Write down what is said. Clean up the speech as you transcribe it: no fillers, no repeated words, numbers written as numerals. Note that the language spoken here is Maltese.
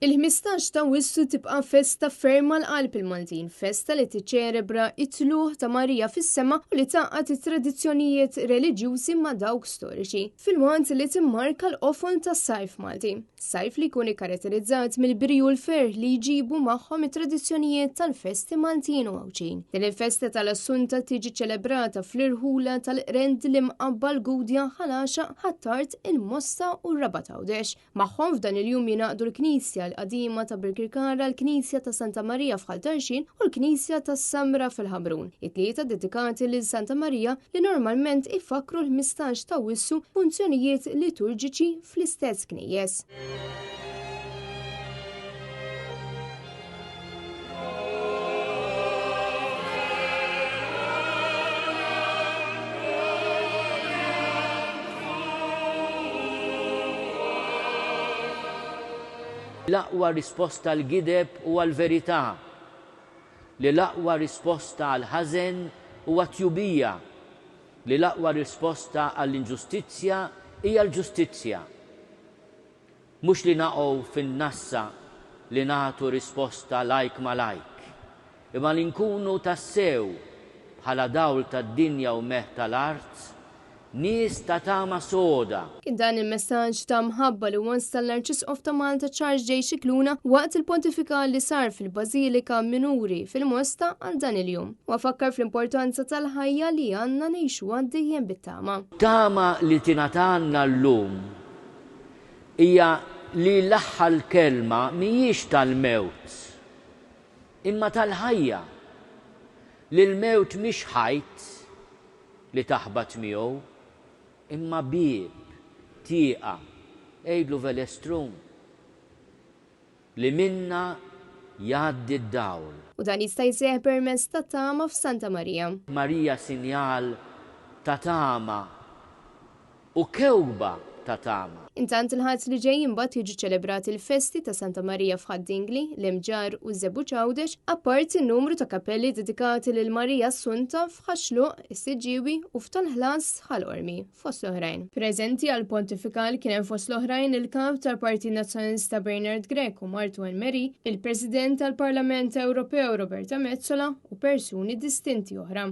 Il-15 ta' Wissu tibqa' festa ferma l-qalb il-Maltin, festa li tiċċelebra it-tluħ ta' Marija fis-sema u li taqgħad it-tradizzjonijiet reliġjużi ma' dawk storiċi. Fil-waqt li timmarka l-qofol tas-sajf Malti. Sajf li jkun ikkaratterizzat mill-birju u l-ferħ li jġibu magħhom it-tradizzjonijiet tal-festi Maltin u Għawċin. Din il-festa tal-Assunta tiġi ċelebrata fl-irħula tal-qrend li mqabba l-Gudja ħalaxa ħattart il-Mossa u r-Rabat Għawdex. Magħhom f'dan il-jum jingħaqdu l-Knisja l-qadima ta' Birkirkara, l-Knisja ta' Santa Marija f'Ħaltarxin u l-Knisja ta' Samra fil-Ħabrun. It-tlieta dedikati lil Santa Marija li normalment ifakru l-15 ta' Wissu funzjonijiet liturġiċi fl-istess knejjes. L-aqwa risposta għal-gideb u għal-verità, li l-aqwa risposta għal-ħażen u għat-tjubija, li l-aqwa risposta għall-inġustizzja hija l-ġustizzja. Mhux li naqgħu fin-nassa li nagħtu risposta lajk ma lajk, imma li nkunu tassew bħala dawl tad-dinja u meħ tal-art nies ta' tama soda. Kien dan il-messaġġ ta' mħabba li wans tal-Arċisqof ta' Malta Charles J. Xikluna waqt il-pontifikal li sar fil-Bażilika Minuri fil-Mosta għal dan il-jum. U fakkar fl-importanza tal-ħajja li għandna ngħixu għaddejjem bit-tama. Tama li tingħatanna llum hija li l-aħħar kelma mhijiex tal-mewt, imma tal-ħajja. Li l-mewt mhix ħajt li taħbat miegħu, imma bieb, tieqa, ejdlu velestrum, li minna jgħaddi d-dawl. U dan jista' jseħħ permezz ta' tama f'Santa Marija. Marija sinjal ta' tama u kewba ta' tama. Intant il-ħadd li ġej imbagħad jiġu ċelebrati l-festi ta' Santa Marija f'Ħaddingli, l-Imġar u Żebu Ċawdex, apparti n-numru ta' kappelli dedikati lil Marija Assunta f'Ħaxluq, is-Siġġiewi u f'Tanħlas ħal-Ormi, fost l-oħrajn. Preżenti għal pontifikal kien hemm fost l-oħrajn il-kap tal-Partit Nazzjonalista Bernard Grek u Martu Elmeri, il-President tal-Parlament Ewropew Roberta Mezzola u persuni distinti oħra.